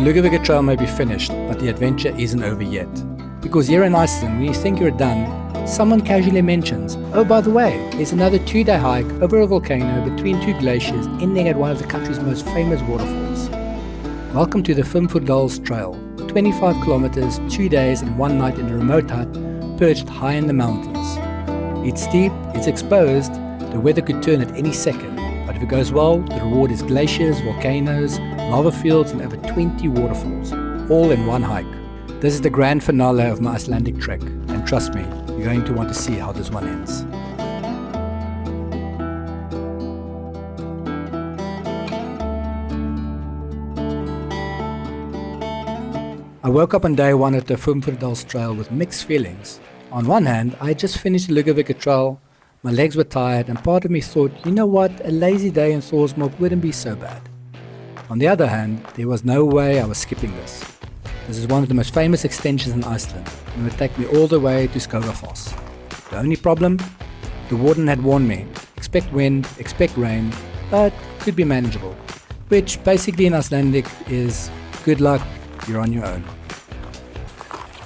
The Lugavika Trail may be finished, but the adventure isn't over yet. Because here in Iceland, when you think you're done, someone casually mentions, oh, by the way, there's another 2-day hike over a volcano between 2 glaciers ending at one of the country's most famous waterfalls. Welcome to the Fimmvörðuháls Trail, 25 kilometers, 2 days and 1 night in a remote hut perched high in the mountains. It's steep, it's exposed, the weather could turn at any second, but if it goes well, the reward is glaciers, volcanoes, lava fields and over 20 waterfalls, all in one hike. This is the grand finale of my Icelandic trek, and trust me, you're going to want to see how this one ends. I woke up on day one at the Fimmvörðuháls Trail with mixed feelings. On one hand, I had just finished the Lugavika Trail, my legs were tired, and part of me thought, you know what, a lazy day in Þórsmörk wouldn't be so bad. On the other hand, there was no way I was skipping this. This is one of the most famous extensions in Iceland, and would take me all the way to Skógafoss. The only problem? The warden had warned me, expect wind, expect rain, but it could be manageable. Which basically in Icelandic is, good luck, you're on your own.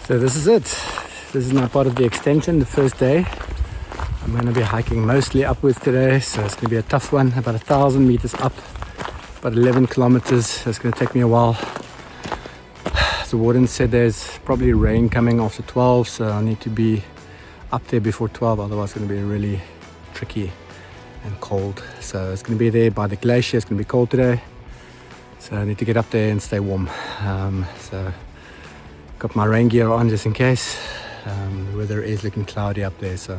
So this is it. This is now part of the extension, the first day. I'm going to be hiking mostly upwards today, so it's going to be a tough one, about 1,000 meters up, about 11 kilometers, so it's going to take me a while. The warden said there's probably rain coming after 12, so I need to be up there before 12, otherwise it's going to be really tricky and cold. So it's going to be there by the glacier, it's going to be cold today, so I need to get up there and stay warm. So got my rain gear on just in case. The weather is looking cloudy up there, so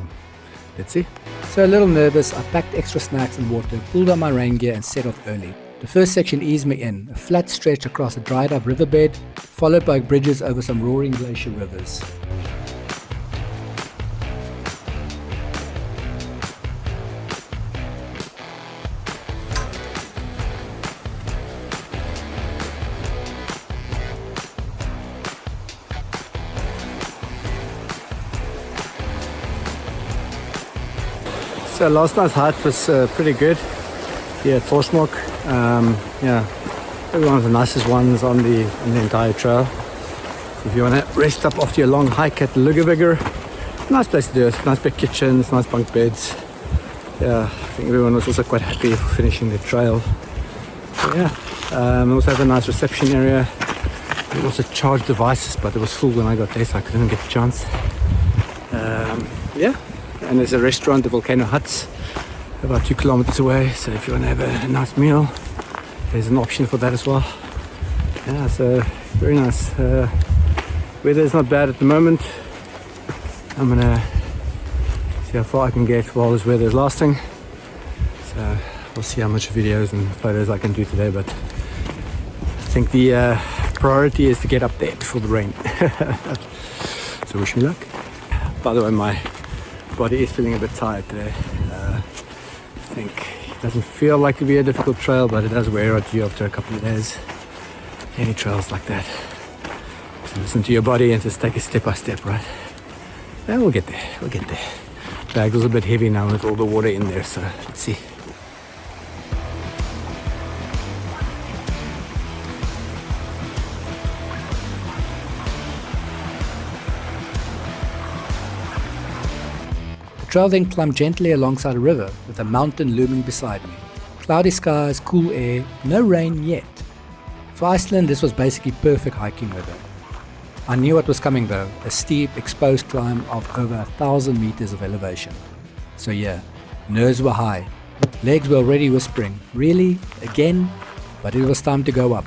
let's see. So a little nervous, I packed extra snacks and water, pulled on my rain gear and set off early. The first section eased me in, a flat stretch across a dried up riverbed, followed by bridges over some roaring glacier rivers. So last night's hike was pretty good here at Þórsmörk. Yeah, probably one of the nicest ones on the entire trail. So if you want to rest up after your long hike at Lugavika, nice place to do it. Nice big kitchens, nice bunk beds. Yeah, I think everyone was also quite happy for finishing the trail. So yeah, we also have a nice reception area. We also charged devices, but it was full when I got there, so I couldn't get the chance. Yeah. And there's a restaurant, the Volcano Huts, about 2 kilometers away, so if you want to have a nice meal, there's an option for that as well. Yeah, so very nice. Weather is not bad at the moment. I'm gonna see how far I can get while this weather is lasting. So we'll see how much videos and photos I can do today, but I think the priority is to get up there before the rain. So wish me luck. By the way, my body is feeling a bit tired today. I think it doesn't feel like to be a difficult trail, but it does wear at you after a couple of days. Any trails like that. So listen to your body and just take it step by step, right? And we'll get there, we'll get there. Bag was a bit heavy now with all the water in there, so let's see. The trail then climbed gently alongside a river with a mountain looming beside me. Cloudy skies, cool air, no rain yet. For Iceland, this was basically perfect hiking weather. I knew what was coming though, a steep, exposed climb of over 1,000 meters of elevation. So yeah, nerves were high. Legs were already whispering, really? Again? But it was time to go up.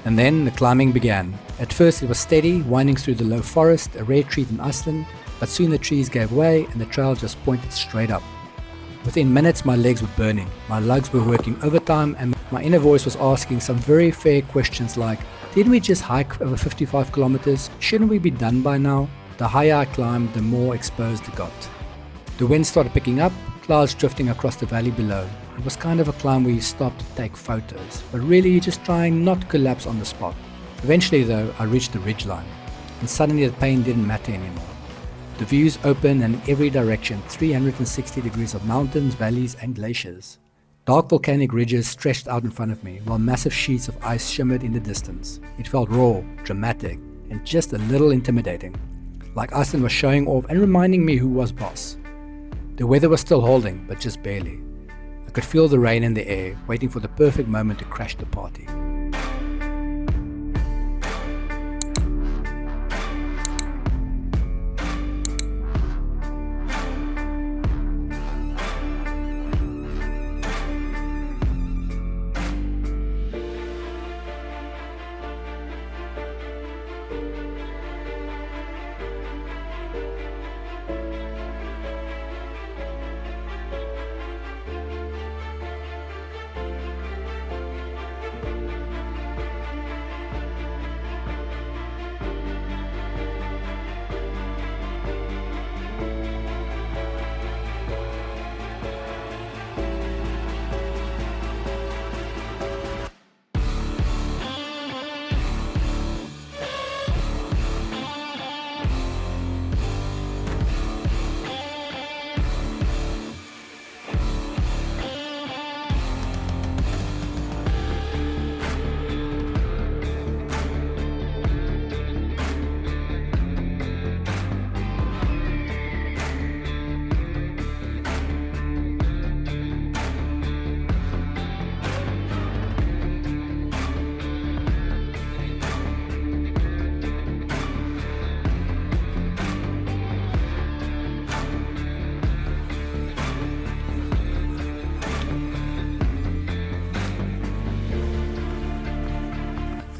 And then the climbing began. At first it was steady, winding through the low forest, a rare treat in Iceland, but soon the trees gave way and the trail just pointed straight up. Within minutes my legs were burning, my lugs were working overtime, and my inner voice was asking some very fair questions like, didn't we just hike over 55 kilometers? Shouldn't we be done by now? The higher I climbed, the more exposed it got. The wind started picking up, clouds drifting across the valley below. It was kind of a climb where you stopped to take photos, but really you're just trying not to collapse on the spot. Eventually though, I reached the ridgeline, and suddenly the pain didn't matter anymore. The views open and in every direction, 360 degrees of mountains, valleys and glaciers. Dark volcanic ridges stretched out in front of me, while massive sheets of ice shimmered in the distance. It felt raw, dramatic, and just a little intimidating. Like Iceland was showing off and reminding me who was boss. The weather was still holding, but just barely. I could feel the rain in the air, waiting for the perfect moment to crash the party.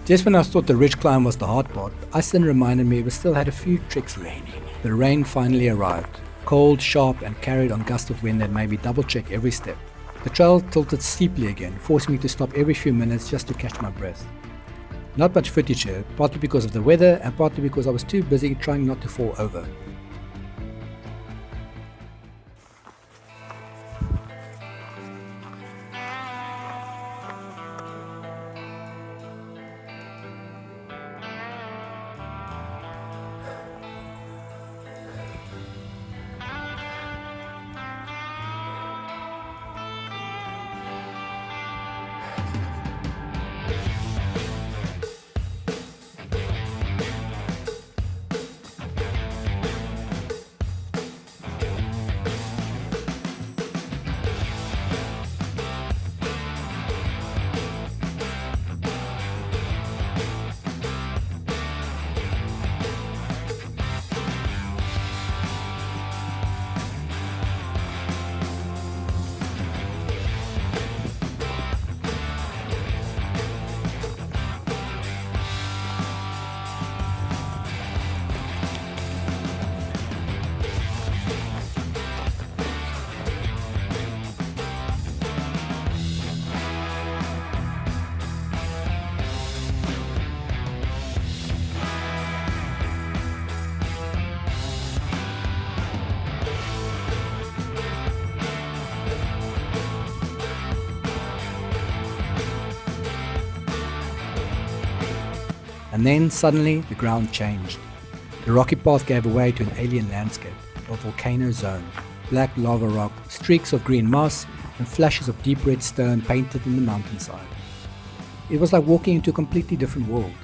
Just when I thought the ridge climb was the hard part, Iceland reminded me we still had a few tricks left. The rain finally arrived, cold, sharp and carried on gusts of wind that made me double check every step. The trail tilted steeply again, forcing me to stop every few minutes just to catch my breath. Not much footage here, partly because of the weather and partly because I was too busy trying not to fall over. And then suddenly the ground changed. The rocky path gave way to an alien landscape, a volcano zone, black lava rock, streaks of green moss, and flashes of deep red stone painted in the mountainside. It was like walking into a completely different world.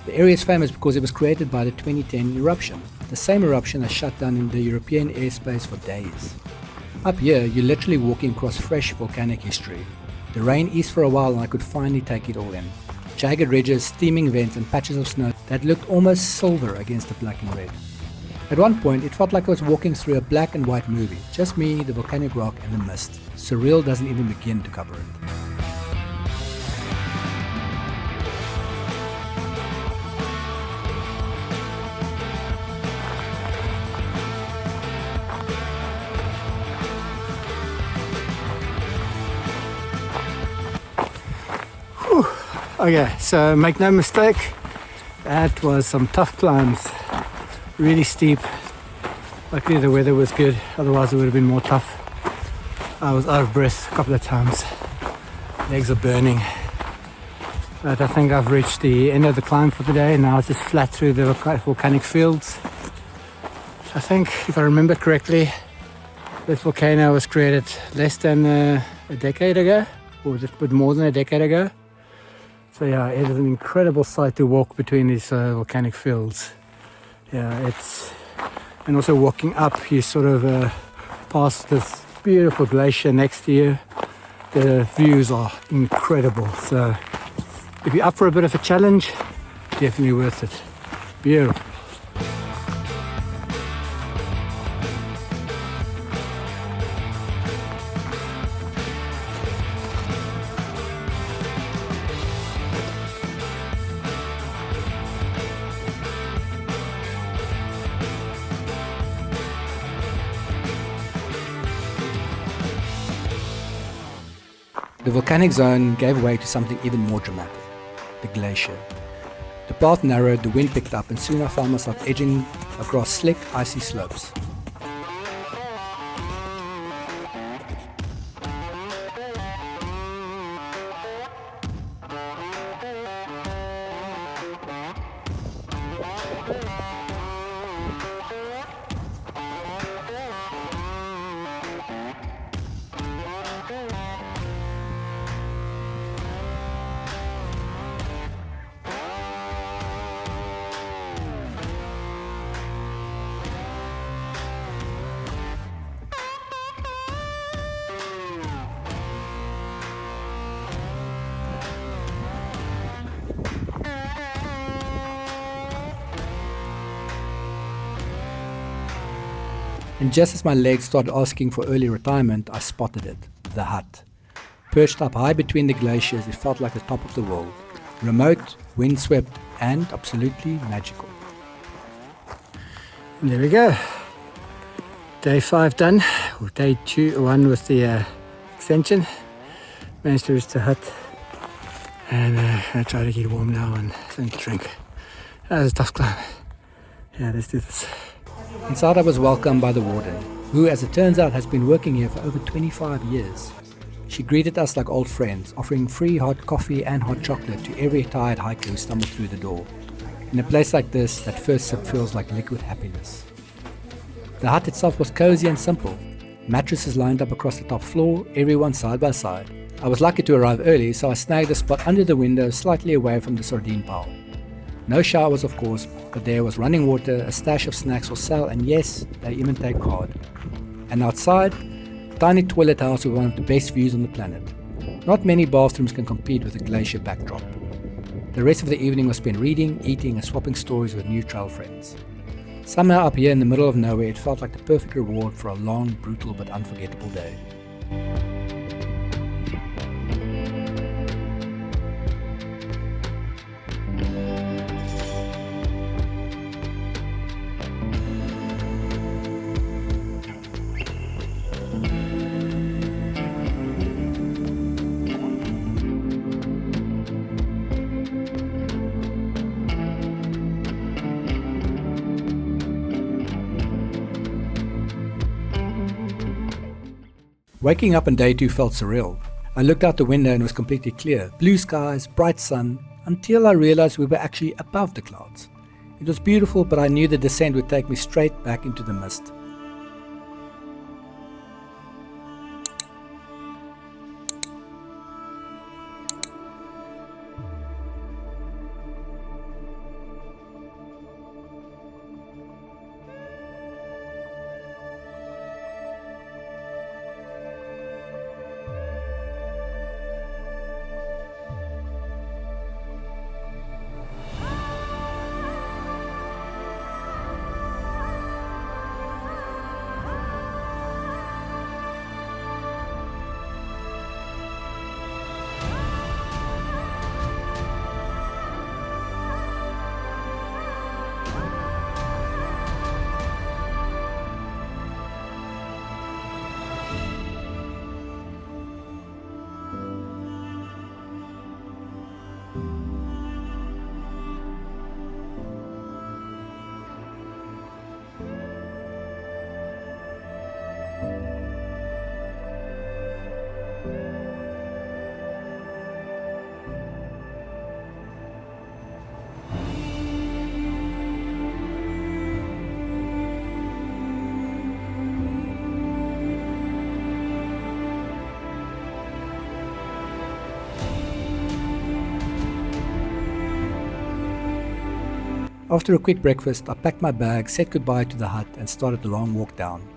The area is famous because it was created by the 2010 eruption, the same eruption that shut down in the European airspace for days. Up here, you're literally walking across fresh volcanic history. The rain eased for a while and I could finally take it all in. Jagged ridges, steaming vents and patches of snow that looked almost silver against the black and red. At one point, it felt like I was walking through a black and white movie. Just me, the volcanic rock and the mist. Surreal doesn't even begin to cover it. Okay, so make no mistake, that was some tough climbs, really steep. Luckily the weather was good, otherwise it would have been more tough. I was out of breath a couple of times, legs are burning. But I think I've reached the end of the climb for the day. Now it's just flat through the volcanic fields. I think, if I remember correctly, this volcano was created less than a decade ago, or just a bit more than a decade ago. So yeah, it is an incredible sight to walk between these volcanic fields. Yeah, and also walking up, you sort of pass this beautiful glacier next to you. The views are incredible. So if you're up for a bit of a challenge, definitely worth it. Beautiful. The volcanic zone gave way to something even more dramatic, the glacier. The path narrowed, the wind picked up, and soon I found myself edging across slick, icy slopes. And just as my legs started asking for early retirement, I spotted it, the hut. Perched up high between the glaciers, it felt like the top of the world. Remote, windswept, and absolutely magical. And there we go. Day 5 done, or day 1 with the extension. Managed to reach the hut. And I try to get warm now and something to drink. That was a tough climb. Yeah, let's do this. Inside I was welcomed by the warden, who as it turns out has been working here for over 25 years. She greeted us like old friends, offering free hot coffee and hot chocolate to every tired hiker who stumbled through the door. In a place like this, that first sip feels like liquid happiness. The hut itself was cozy and simple. Mattresses lined up across the top floor, everyone side by side. I was lucky to arrive early, so I snagged a spot under the window slightly away from the sardine pile. No showers, of course, but there was running water, a stash of snacks for sale, and yes, they even take card. And outside, a tiny toilet house with one of the best views on the planet. Not many bathrooms can compete with a glacier backdrop. The rest of the evening was spent reading, eating, and swapping stories with new trail friends. Somehow up here in the middle of nowhere, it felt like the perfect reward for a long, brutal, but unforgettable day. Waking up on day 2 felt surreal. I looked out the window and it was completely clear. Blue skies, bright sun, until I realized we were actually above the clouds. It was beautiful, but I knew the descent would take me straight back into the mist. After a quick breakfast, I packed my bag, said goodbye to the hut and started the long walk down.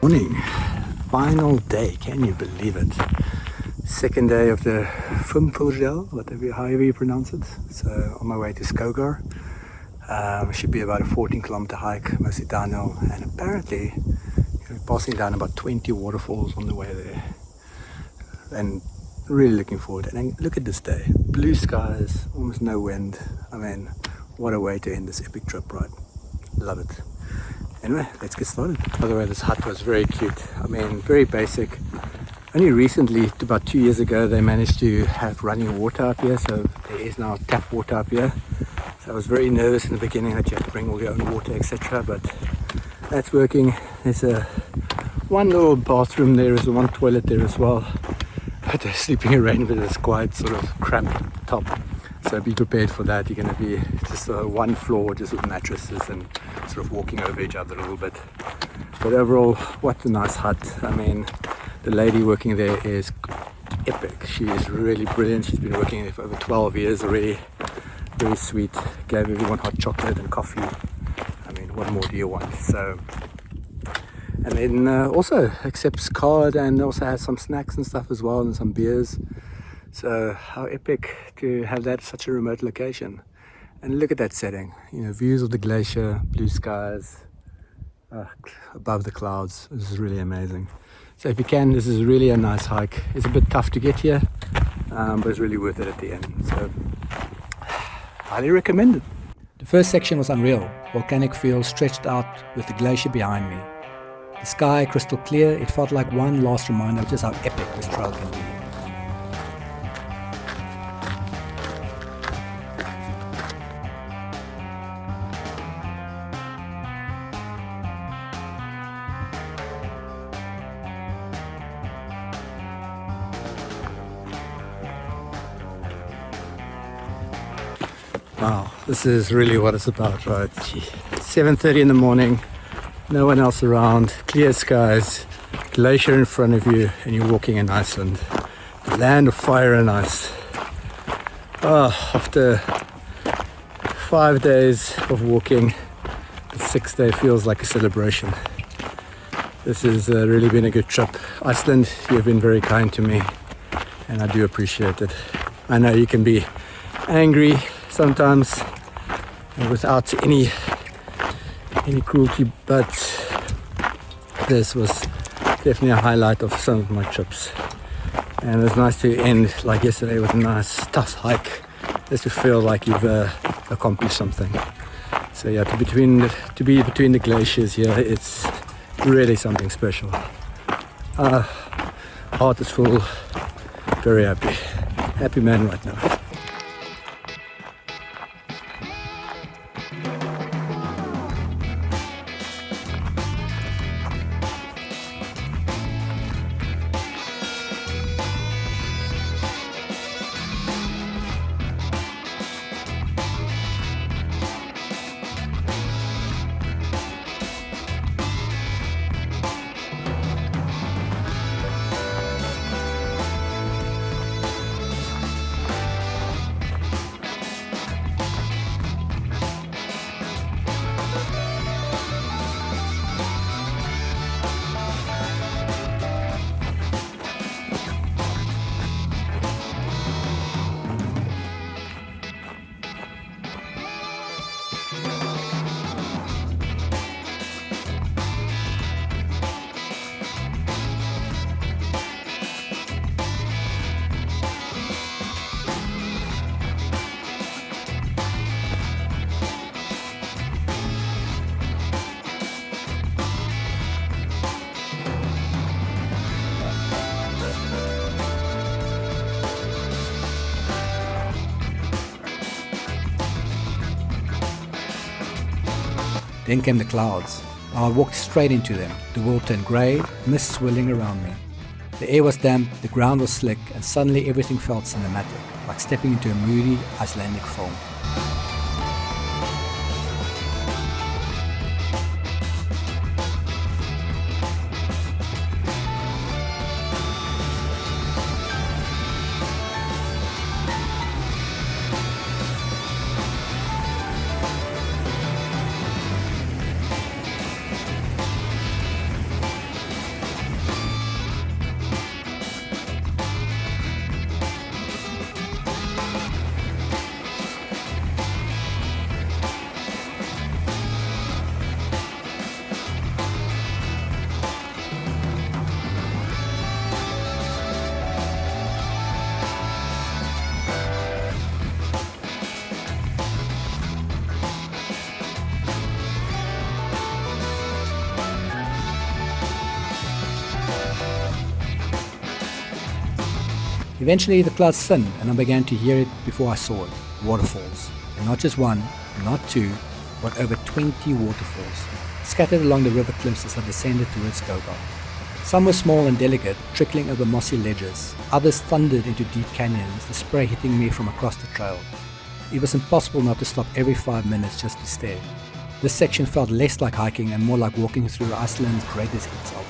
Morning. Final day, can you believe it? Second day of the Fimmvörðuháls, however you pronounce it. So on my way to Skógar. Should be about a 14-kilometer hike, mostly downhill, and apparently we're passing down about 20 waterfalls on the way there. And really looking forward. And look at this day, blue skies, almost no wind. I mean, what a way to end this epic trip, right? Love it. Anyway, let's get started. By the way, this hut was very cute. I mean, very basic. Only recently, about 2 years ago, they managed to have running water up here, so there is now tap water up here. So I was very nervous in the beginning that you have to bring all your own water, etc. But that's working. There's one little bathroom there, there's one toilet there as well. But they're sleeping around with this quite sort of cramped top. So be prepared for that. You're going to be just one floor, just with mattresses and sort of walking over each other a little bit. But overall, what a nice hut. I mean, the lady working there is epic. She is really brilliant. She's been working there for over 12 years already. Very sweet. Gave everyone hot chocolate and coffee. I mean, what more do you want? So, and then also accepts card and also has some snacks and stuff as well and some beers. So how epic to have that at such a remote location. And look at that setting, you know, views of the glacier, blue skies, above the clouds. This is really amazing. So if you can, this is really a nice hike. It's a bit tough to get here, but it's really worth it at the end. So highly recommend it. The first section was unreal. Volcanic fields stretched out with the glacier behind me. The sky crystal clear. It felt like one last reminder of just how epic this trail can be. Wow, this is really what it's about, right? 7:30 in the morning, no one else around, clear skies, glacier in front of you, and you're walking in Iceland, the land of fire and ice. After 5 days of walking, the 6th day feels like a celebration. This has really been a good trip. Iceland, you've been very kind to me, and I do appreciate it. I know you can be angry sometimes without any cruelty, but this was definitely a highlight of some of my trips. And it's nice to end like yesterday with a nice tough hike, just to feel like you've accomplished something. So yeah, to be between the glaciers here, it's really something special. Heart is full, very happy man right now. Then came the clouds. I walked straight into them. The world turned grey, mist swirling around me. The air was damp, the ground was slick, and suddenly everything felt cinematic, like stepping into a moody Icelandic film. Eventually the clouds thinned and I began to hear it before I saw it. Waterfalls. And not just one, not two, but over 20 waterfalls, scattered along the river cliffs as I descended towards Skógá. Some were small and delicate, trickling over mossy ledges. Others thundered into deep canyons, the spray hitting me from across the trail. It was impossible not to stop every 5 minutes just to stare. This section felt less like hiking and more like walking through Iceland's greatest hits album.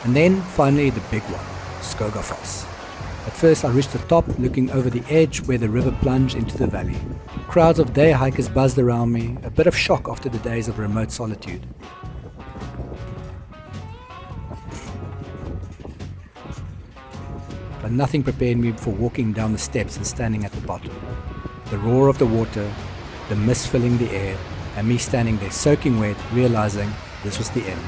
And then finally the big one, Skógafoss. At first I reached the top, looking over the edge where the river plunged into the valley. Crowds of day hikers buzzed around me, a bit of shock after the days of remote solitude. But nothing prepared me for walking down the steps and standing at the bottom. The roar of the water, the mist filling the air, and me standing there soaking wet, realizing this was the end.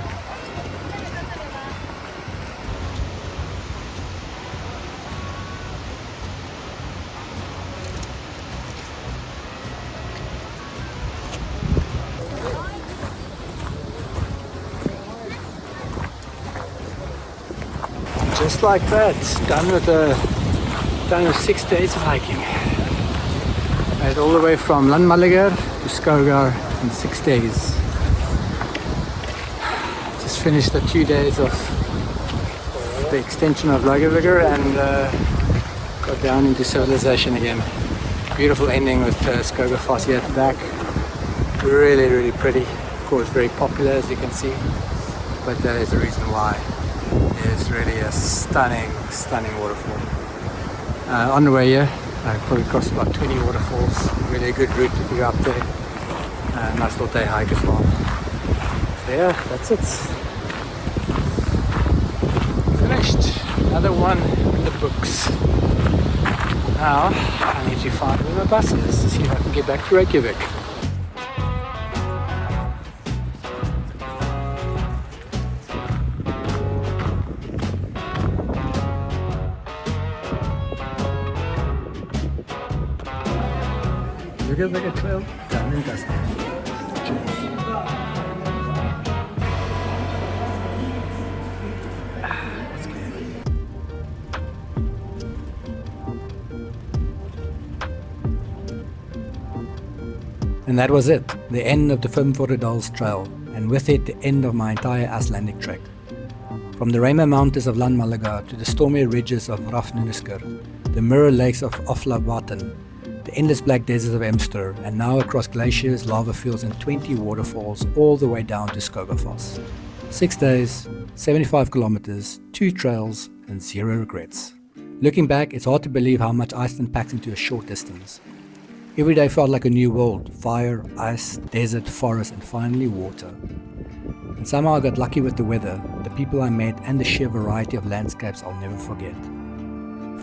Just like that, done with 6 days of hiking. Made all the way from Landmaliger to Skogar in 6 days. Just finished the 2 days of the extension of Lagerviger and got down into civilization again. Beautiful ending with Skógafoss here at the back. Really, really pretty. Of course, very popular as you can see, but that is the reason why. It's really a stunning, stunning waterfall. On the way here, I probably crossed about 20 waterfalls. Really a good route if you're up there. Nice little day hike as well. So yeah, that's it. Finished. Another one in the books. Now I need to find where my bus is to see if I can get back to Reykjavik. Reykjavik Trail, done and dusted. Let's get it. And that was it, the end of the Fimmvörðuháls Trail, and with it the end of my entire Icelandic trek. From the Rama Mountains of Landmaliga to the stormy ridges of Rafnunusker, the mirror lakes of Oflavatn, the endless black deserts of Emster, and now across glaciers, lava fields and 20 waterfalls all the way down to Skógafoss. 6 days, 75 kilometers, 2 trails and 0 regrets. Looking back, it's hard to believe how much Iceland packs into a short distance. Every day felt like a new world: fire, ice, desert, forest and finally water. And somehow I got lucky with the weather, the people I met and the sheer variety of landscapes I'll never forget.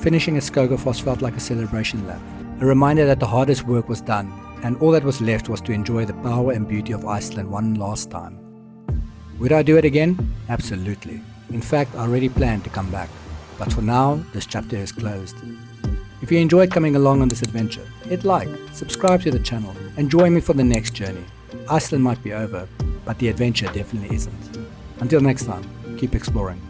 Finishing at Skógafoss felt like a celebration lap. A reminder that the hardest work was done, and all that was left was to enjoy the power and beauty of Iceland one last time. Would I do it again? Absolutely. In fact, I already planned to come back. But for now, this chapter is closed. If you enjoyed coming along on this adventure, hit like, subscribe to the channel, and join me for the next journey. Iceland might be over, but the adventure definitely isn't. Until next time, keep exploring.